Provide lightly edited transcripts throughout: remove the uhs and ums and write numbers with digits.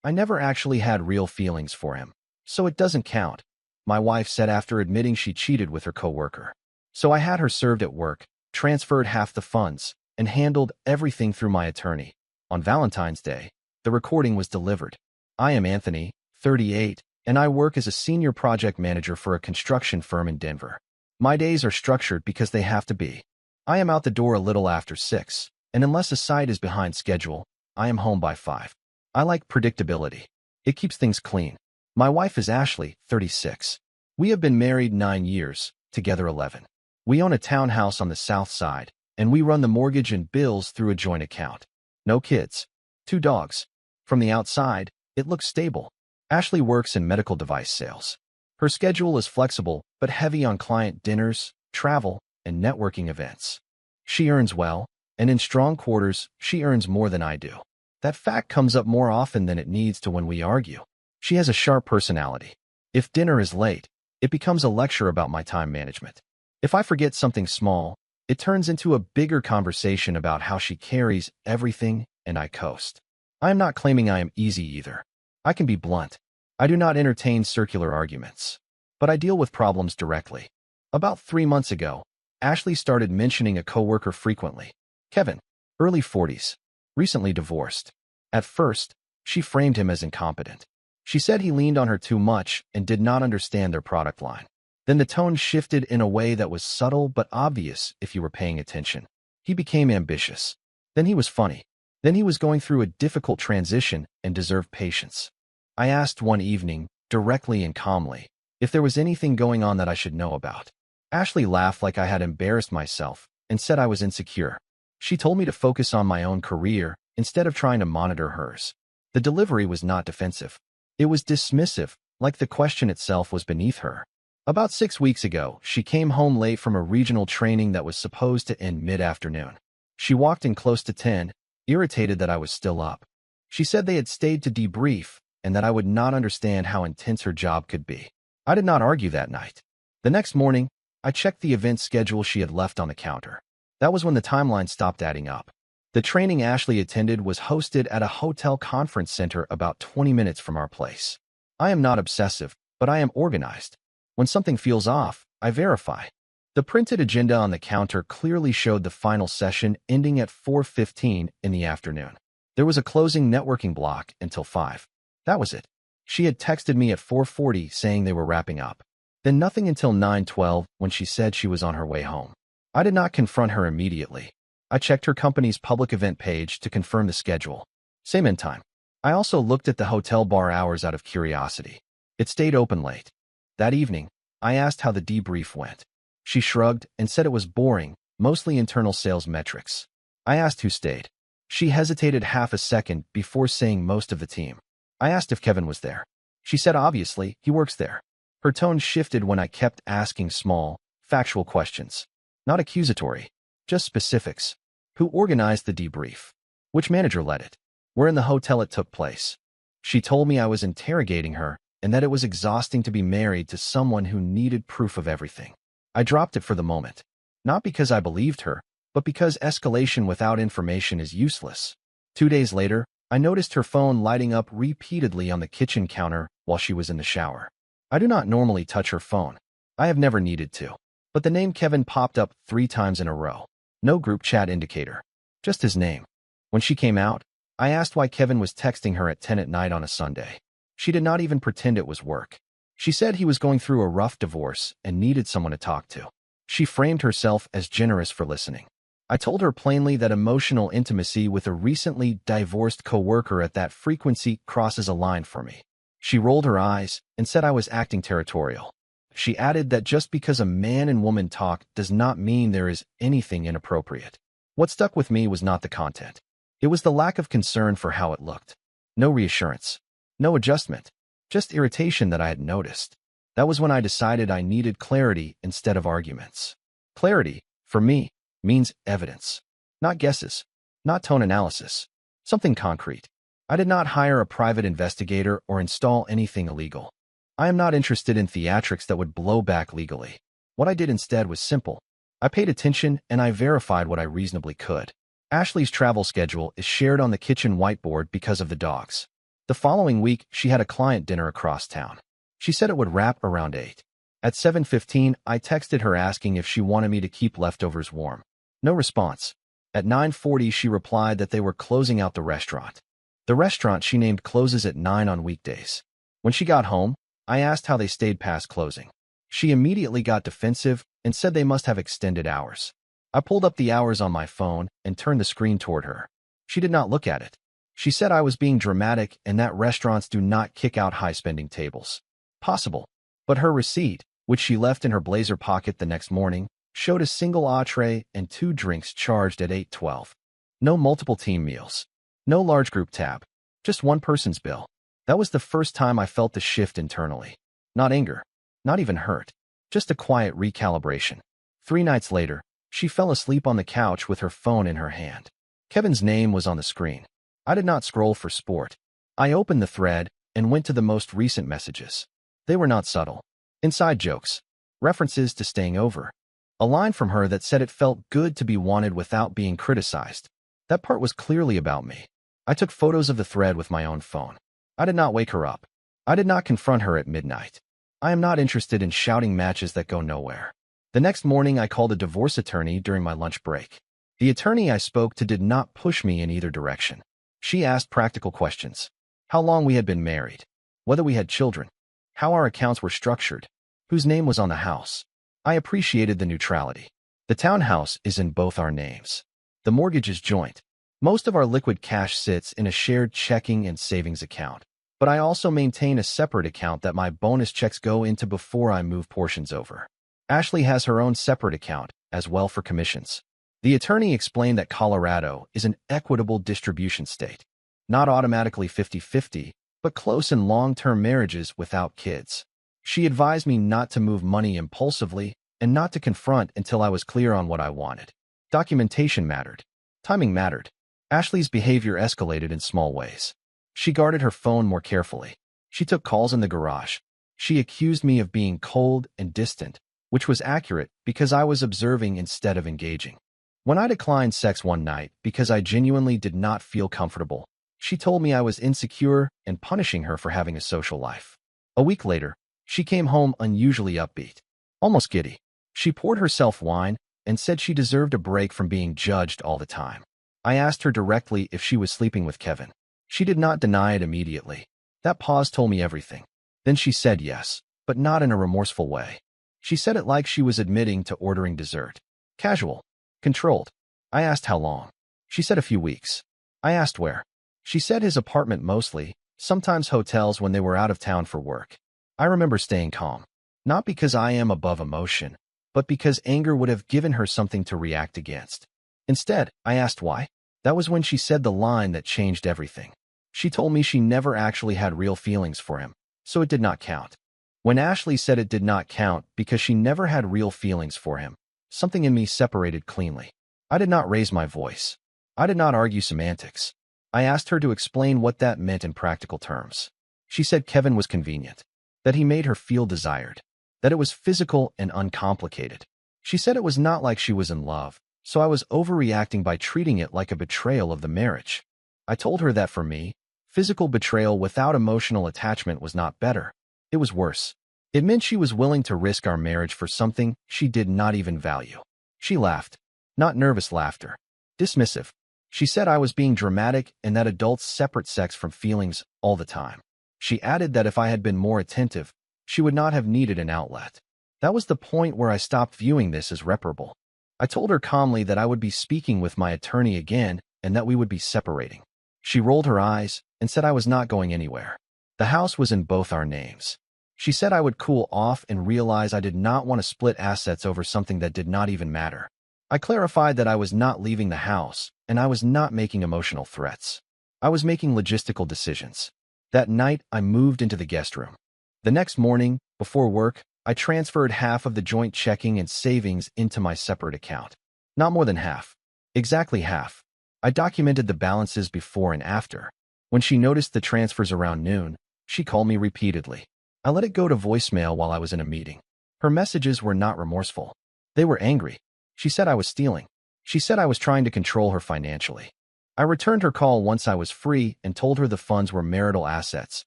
I never actually had real feelings for him, so it doesn't count, my wife said after admitting she cheated with her coworker. So I had her served at work, transferred half the funds, and handled everything through my attorney. On Valentine's Day, the recording was delivered. I am Anthony, 38, and I work as a senior project manager for a construction firm in Denver. My days are structured because they have to be. I am out the door a little after 6, and unless a site is behind schedule, I am home by 5. I like predictability. It keeps things clean. My wife is Ashley, 36. We have been married 9 years, together 11. We own a townhouse on the south side, and we run the mortgage and bills through a joint account. No kids. 2 dogs. From the outside, it looks stable. Ashley works in medical device sales. Her schedule is flexible, but heavy on client dinners, travel, and networking events. She earns well, and in strong quarters, she earns more than I do. That fact comes up more often than it needs to when we argue. She has a sharp personality. If dinner is late, it becomes a lecture about my time management. If I forget something small, it turns into a bigger conversation about how she carries everything and I coast. I am not claiming I am easy either. I can be blunt. I do not entertain circular arguments. But I deal with problems directly. About 3 months ago, Ashley started mentioning a coworker frequently. Kevin, early 40s, recently divorced. At first, she framed him as incompetent. She said he leaned on her too much and did not understand their product line. Then the tone shifted in a way that was subtle but obvious if you were paying attention. He became ambitious. Then he was funny. Then he was going through a difficult transition and deserved patience. I asked one evening, directly and calmly, if there was anything going on that I should know about. Ashley laughed like I had embarrassed myself and said I was insecure. She told me to focus on my own career instead of trying to monitor hers. The delivery was not defensive. It was dismissive, like the question itself was beneath her. About 6 weeks ago, she came home late from a regional training that was supposed to end mid-afternoon. She walked in close to 10, irritated that I was still up. She said they had stayed to debrief and that I would not understand how intense her job could be. I did not argue that night. The next morning, I checked the event schedule she had left on the counter. That was when the timeline stopped adding up. The training Ashley attended was hosted at a hotel conference center about 20 minutes from our place. I am not obsessive, but I am organized. When something feels off, I verify. The printed agenda on the counter clearly showed the final session ending at 4:15 in the afternoon. There was a closing networking block until 5. That was it. She had texted me at 4:40 saying they were wrapping up. Then nothing until 9:12 when she said she was on her way home. I did not confront her immediately. I checked her company's public event page to confirm the schedule. Same end time. I also looked at the hotel bar hours out of curiosity. It stayed open late. That evening, I asked how the debrief went. She shrugged and said it was boring, mostly internal sales metrics. I asked who stayed. She hesitated half a second before saying most of the team. I asked if Kevin was there. She said obviously, he works there. Her tone shifted when I kept asking small, factual questions. Not accusatory, just specifics. Who organized the debrief? Which manager led it? Where in the hotel it took place? She told me I was interrogating her and that it was exhausting to be married to someone who needed proof of everything. I dropped it for the moment. Not because I believed her, but because escalation without information is useless. 2 days later, I noticed her phone lighting up repeatedly on the kitchen counter while she was in the shower. I do not normally touch her phone. I have never needed to. But the name Kevin popped up 3 times in a row. No group chat indicator. Just his name. When she came out, I asked why Kevin was texting her at 10 at night on a Sunday. She did not even pretend it was work. She said he was going through a rough divorce and needed someone to talk to. She framed herself as generous for listening. I told her plainly that emotional intimacy with a recently divorced coworker at that frequency crosses a line for me. She rolled her eyes and said I was acting territorial. She added that just because a man and woman talk does not mean there is anything inappropriate. What stuck with me was not the content. It was the lack of concern for how it looked. No reassurance. No adjustment. Just irritation that I had noticed. That was when I decided I needed clarity instead of arguments. Clarity, for me, means evidence. Not guesses. Not tone analysis. Something concrete. I did not hire a private investigator or install anything illegal. I am not interested in theatrics that would blow back legally. What I did instead was simple. I paid attention and I verified what I reasonably could. Ashley's travel schedule is shared on the kitchen whiteboard because of the dogs. The following week, she had a client dinner across town. She said it would wrap around 8. At 7:15, I texted her asking if she wanted me to keep leftovers warm. No response. At 9:40, she replied that they were closing out the restaurant. The restaurant she named closes at 9 on weekdays. When she got home, I asked how they stayed past closing. She immediately got defensive and said they must have extended hours. I pulled up the hours on my phone and turned the screen toward her. She did not look at it. She said I was being dramatic and that restaurants do not kick out high-spending tables. Possible. But her receipt, which she left in her blazer pocket the next morning, showed a single entree and 2 drinks charged at 8:12. No multiple team meals. No large group tab. Just one person's bill. That was the first time I felt the shift internally. Not anger. Not even hurt. Just a quiet recalibration. 3 nights later, she fell asleep on the couch with her phone in her hand. Kevin's name was on the screen. I did not scroll for sport. I opened the thread and went to the most recent messages. They were not subtle. Inside jokes. References to staying over. A line from her that said it felt good to be wanted without being criticized. That part was clearly about me. I took photos of the thread with my own phone. I did not wake her up. I did not confront her at midnight. I am not interested in shouting matches that go nowhere. The next morning, I called a divorce attorney during my lunch break. The attorney I spoke to did not push me in either direction. She asked practical questions. How long we had been married. Whether we had children. How our accounts were structured. Whose name was on the house. I appreciated the neutrality. The townhouse is in both our names. The mortgage is joint. Most of our liquid cash sits in a shared checking and savings account. But I also maintain a separate account that my bonus checks go into before I move portions over. Ashley has her own separate account, as well for commissions. The attorney explained that Colorado is an equitable distribution state. Not automatically 50-50, but close in long-term marriages without kids. She advised me not to move money impulsively and not to confront until I was clear on what I wanted. Documentation mattered. Timing mattered. Ashley's behavior escalated in small ways. She guarded her phone more carefully. She took calls in the garage. She accused me of being cold and distant, which was accurate because I was observing instead of engaging. When I declined sex one night because I genuinely did not feel comfortable, she told me I was insecure and punishing her for having a social life. A week later, she came home unusually upbeat, almost giddy. She poured herself wine and said she deserved a break from being judged all the time. I asked her directly if she was sleeping with Kevin. She did not deny it immediately. That pause told me everything. Then she said yes, but not in a remorseful way. She said it like she was admitting to ordering dessert. Casual. Controlled. I asked how long. She said a few weeks. I asked where. She said his apartment mostly, sometimes hotels when they were out of town for work. I remember staying calm. Not because I am above emotion, but because anger would have given her something to react against. Instead, I asked why. That was when she said the line that changed everything. She told me she never actually had real feelings for him, so it did not count. When Ashley said it did not count because she never had real feelings for him, something in me separated cleanly. I did not raise my voice. I did not argue semantics. I asked her to explain what that meant in practical terms. She said Kevin was convenient, that he made her feel desired, that it was physical and uncomplicated. She said it was not like she was in love, so I was overreacting by treating it like a betrayal of the marriage. I told her that for me, physical betrayal without emotional attachment was not better. It was worse. It meant she was willing to risk our marriage for something she did not even value. She laughed. Not nervous laughter. Dismissive. She said I was being dramatic and that adults separate sex from feelings all the time. She added that if I had been more attentive, she would not have needed an outlet. That was the point where I stopped viewing this as reparable. I told her calmly that I would be speaking with my attorney again and that we would be separating. She rolled her eyes and said I was not going anywhere. The house was in both our names. She said I would cool off and realize I did not want to split assets over something that did not even matter. I clarified that I was not leaving the house, and I was not making emotional threats. I was making logistical decisions. That night, I moved into the guest room. The next morning, before work, I transferred half of the joint checking and savings into my separate account. Not more than half. Exactly half. I documented the balances before and after. When she noticed the transfers around noon, she called me repeatedly. I let it go to voicemail while I was in a meeting. Her messages were not remorseful. They were angry. She said I was stealing. She said I was trying to control her financially. I returned her call once I was free and told her the funds were marital assets,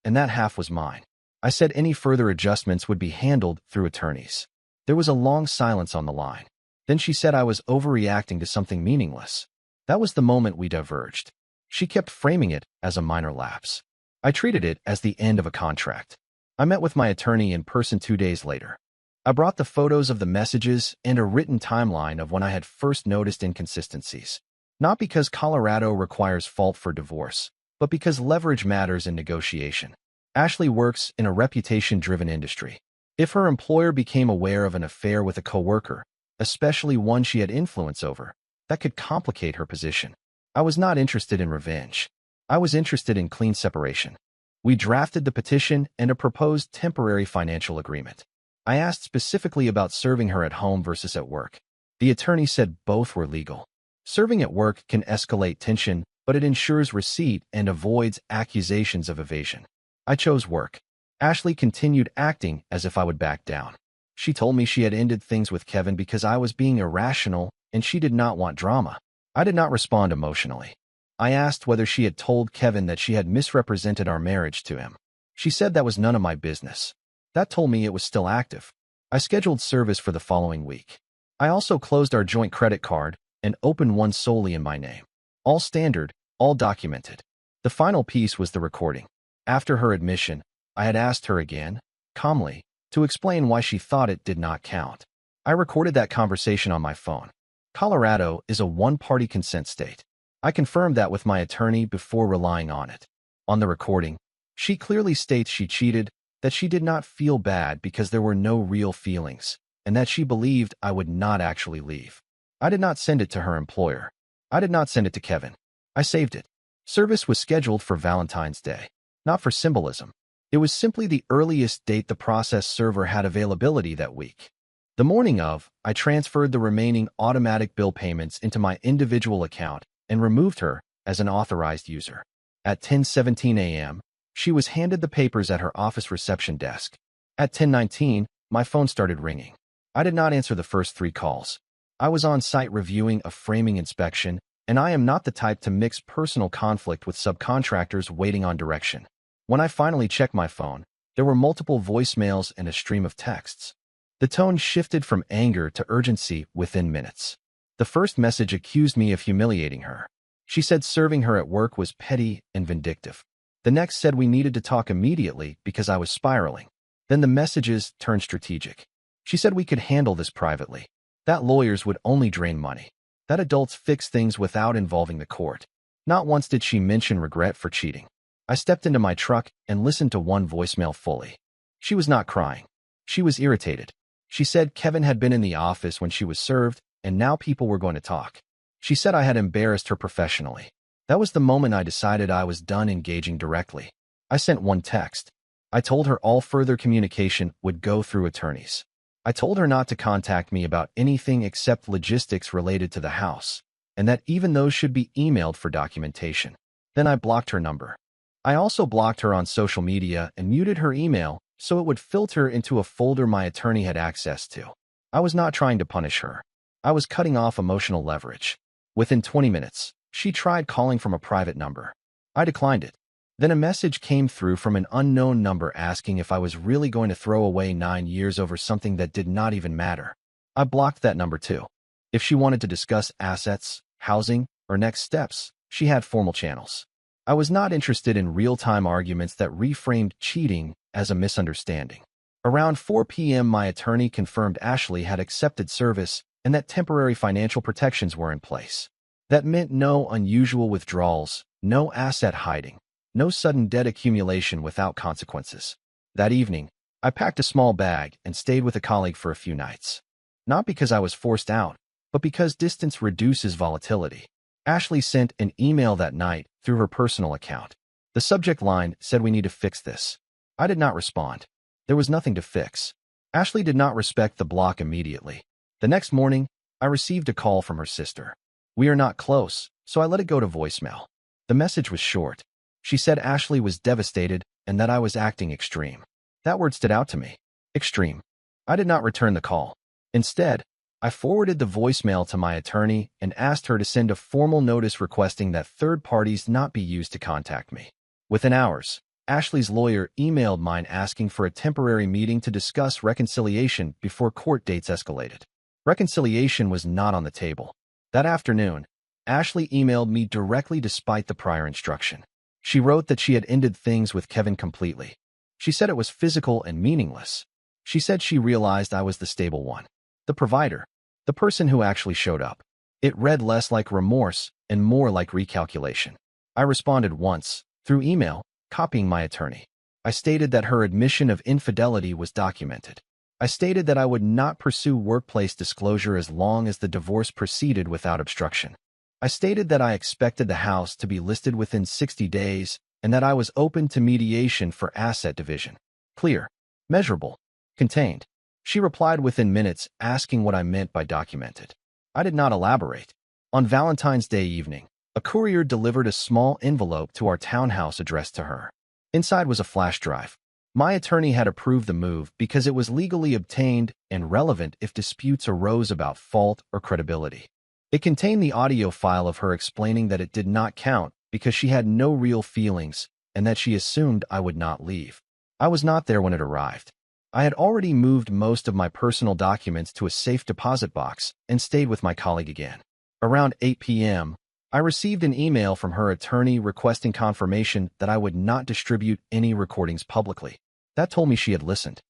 and that half was mine. I said any further adjustments would be handled through attorneys. There was a long silence on the line. Then she said I was overreacting to something meaningless. That was the moment we diverged. She kept framing it as a minor lapse. I treated it as the end of a contract. I met with my attorney in person 2 days later. I brought the photos of the messages and a written timeline of when I had first noticed inconsistencies. Not because Colorado requires fault for divorce, but because leverage matters in negotiation. Ashley works in a reputation-driven industry. If her employer became aware of an affair with a coworker, especially one she had influence over, that could complicate her position. I was not interested in revenge. I was interested in clean separation. We drafted the petition and a proposed temporary financial agreement. I asked specifically about serving her at home versus at work. The attorney said both were legal. Serving at work can escalate tension, but it ensures receipt and avoids accusations of evasion. I chose work. Ashley continued acting as if I would back down. She told me she had ended things with Kevin because I was being irrational and she did not want drama. I did not respond emotionally. I asked whether she had told Kevin that she had misrepresented our marriage to him. She said that was none of my business. That told me it was still active. I scheduled service for the following week. I also closed our joint credit card and opened one solely in my name. All standard, all documented. The final piece was the recording. After her admission, I had asked her again, calmly, to explain why she thought it did not count. I recorded that conversation on my phone. Colorado is a one-party consent state. I confirmed that with my attorney before relying on it. On the recording, she clearly states she cheated, that she did not feel bad because there were no real feelings, and that she believed I would not actually leave. I did not send it to her employer. I did not send it to Kevin. I saved it. Service was scheduled for Valentine's Day, not for symbolism. It was simply the earliest date the process server had availability that week. The morning of, I transferred the remaining automatic bill payments into my individual account and removed her as an authorized user. At 10:17 a.m., she was handed the papers at her office reception desk. At 10:19, my phone started ringing. I did not answer the first 3 calls. I was on site reviewing a framing inspection, and I am not the type to mix personal conflict with subcontractors waiting on direction. When I finally checked my phone, there were multiple voicemails and a stream of texts. The tone shifted from anger to urgency within minutes. The first message accused me of humiliating her. She said serving her at work was petty and vindictive. The next said we needed to talk immediately because I was spiraling. Then the messages turned strategic. She said we could handle this privately. That lawyers would only drain money. That adults fix things without involving the court. Not once did she mention regret for cheating. I stepped into my truck and listened to one voicemail fully. She was not crying. She was irritated. She said Kevin had been in the office when she was served, and now people were going to talk. She said I had embarrassed her professionally. That was the moment I decided I was done engaging directly. I sent one text. I told her all further communication would go through attorneys. I told her not to contact me about anything except logistics related to the house, and that even those should be emailed for documentation. Then I blocked her number. I also blocked her on social media and muted her email so it would filter into a folder my attorney had access to. I was not trying to punish her. I was cutting off emotional leverage. Within 20 minutes, she tried calling from a private number. I declined it. Then a message came through from an unknown number asking if I was really going to throw away 9 years over something that did not even matter. I blocked that number too. If she wanted to discuss assets, housing, or next steps, she had formal channels. I was not interested in real-time arguments that reframed cheating as a misunderstanding. Around 4 p.m., my attorney confirmed Ashley had accepted service and that temporary financial protections were in place. That meant no unusual withdrawals, no asset hiding, no sudden debt accumulation without consequences. That evening, I packed a small bag and stayed with a colleague for a few nights. Not because I was forced out, but because distance reduces volatility. Ashley sent an email that night through her personal account. The subject line said we need to fix this. I did not respond. There was nothing to fix. Ashley did not respect the block immediately. The next morning, I received a call from her sister. We are not close, so I let it go to voicemail. The message was short. She said Ashley was devastated and that I was acting extreme. That word stood out to me. Extreme. I did not return the call. Instead, I forwarded the voicemail to my attorney and asked her to send a formal notice requesting that third parties not be used to contact me. Within hours, Ashley's lawyer emailed mine asking for a temporary meeting to discuss reconciliation before court dates escalated. Reconciliation was not on the table. That afternoon, Ashley emailed me directly despite the prior instruction. She wrote that she had ended things with Kevin completely. She said it was physical and meaningless. She said she realized I was the stable one, the provider, the person who actually showed up. It read less like remorse and more like recalculation. I responded once, through email, copying my attorney. I stated that her admission of infidelity was documented. I stated that I would not pursue workplace disclosure as long as the divorce proceeded without obstruction. I stated that I expected the house to be listed within 60 days and that I was open to mediation for asset division. Clear, measurable, contained. She replied within minutes asking what I meant by documented. I did not elaborate. On Valentine's Day evening, a courier delivered a small envelope to our townhouse addressed to her. Inside was a flash drive. My attorney had approved the move because it was legally obtained and relevant if disputes arose about fault or credibility. It contained the audio file of her explaining that it did not count because she had no real feelings and that she assumed I would not leave. I was not there when it arrived. I had already moved most of my personal documents to a safe deposit box and stayed with my colleague again. Around 8 p.m., I received an email from her attorney requesting confirmation that I would not distribute any recordings publicly. That told me she had listened.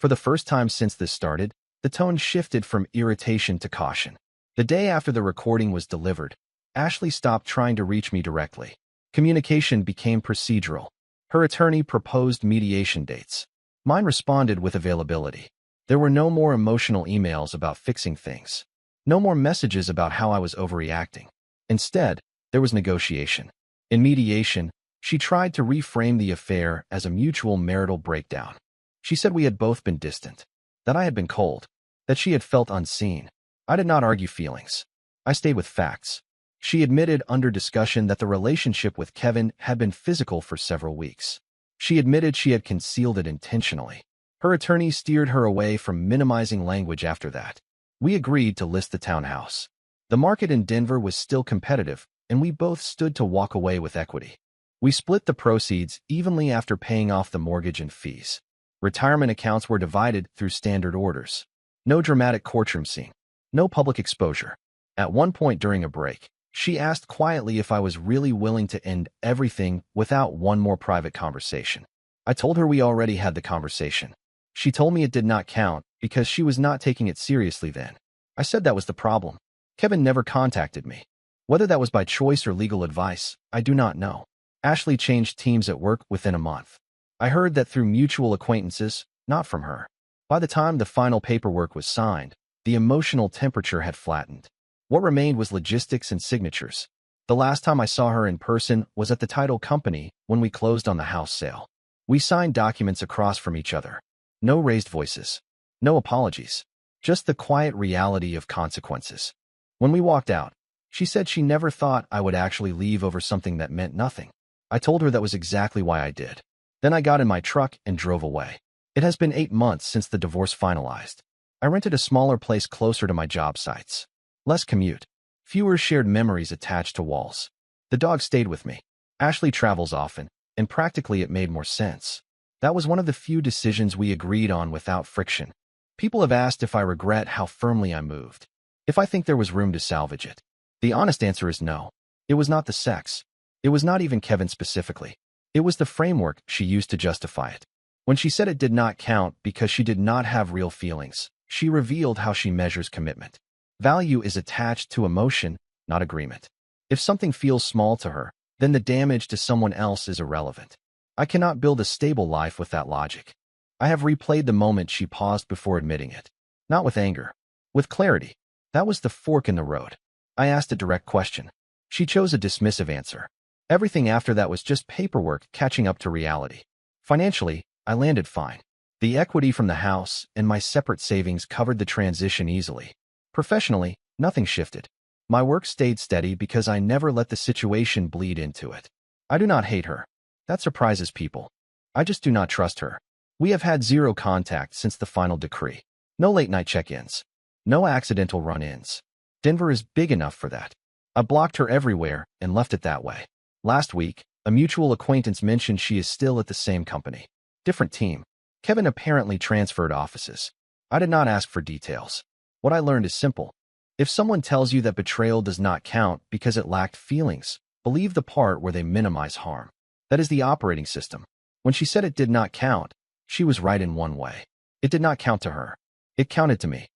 For the first time since this started, the tone shifted from irritation to caution. The day after the recording was delivered, Ashley stopped trying to reach me directly. Communication became procedural. Her attorney proposed mediation dates. Mine responded with availability. There were no more emotional emails about fixing things. No more messages about how I was overreacting. Instead, there was negotiation. In mediation, she tried to reframe the affair as a mutual marital breakdown. She said we had both been distant, that I had been cold, that she had felt unseen. I did not argue feelings. I stayed with facts. She admitted under discussion that the relationship with Kevin had been physical for several weeks. She admitted she had concealed it intentionally. Her attorney steered her away from minimizing language after that. We agreed to list the townhouse. The market in Denver was still competitive, and we both stood to walk away with equity. We split the proceeds evenly after paying off the mortgage and fees. Retirement accounts were divided through standard orders. No dramatic courtroom scene. No public exposure. At one point during a break, she asked quietly if I was really willing to end everything without one more private conversation. I told her we already had the conversation. She told me it did not count because she was not taking it seriously then. I said that was the problem. Kevin never contacted me. Whether that was by choice or legal advice, I do not know. Ashley changed teams at work within a month. I heard that through mutual acquaintances, not from her. By the time the final paperwork was signed, the emotional temperature had flattened. What remained was logistics and signatures. The last time I saw her in person was at the title company when we closed on the house sale. We signed documents across from each other. No raised voices. No apologies. Just the quiet reality of consequences. When we walked out, she said she never thought I would actually leave over something that meant nothing. I told her that was exactly why I did. Then I got in my truck and drove away. It has been 8 months since the divorce finalized. I rented a smaller place closer to my job sites. Less commute. Fewer shared memories attached to walls. The dog stayed with me. Ashley travels often, and practically it made more sense. That was one of the few decisions we agreed on without friction. People have asked if I regret how firmly I moved. If I think there was room to salvage it. The honest answer is no. It was not the sex. It was not even Kevin specifically. It was the framework she used to justify it. When she said it did not count because she did not have real feelings, she revealed how she measures commitment. Value is attached to emotion, not agreement. If something feels small to her, then the damage to someone else is irrelevant. I cannot build a stable life with that logic. I have replayed the moment she paused before admitting it. Not with anger. With clarity. That was the fork in the road. I asked a direct question. She chose a dismissive answer. Everything after that was just paperwork catching up to reality. Financially, I landed fine. The equity from the house and my separate savings covered the transition easily. Professionally, nothing shifted. My work stayed steady because I never let the situation bleed into it. I do not hate her. That surprises people. I just do not trust her. We have had zero contact since the final decree. No late-night check-ins. No accidental run-ins. Denver is big enough for that. I blocked her everywhere and left it that way. Last week, a mutual acquaintance mentioned she is still at the same company. Different team. Kevin apparently transferred offices. I did not ask for details. What I learned is simple. If someone tells you that betrayal does not count because it lacked feelings, believe the part where they minimize harm. That is the operating system. When she said it did not count, she was right in one way. It did not count to her. It counted to me.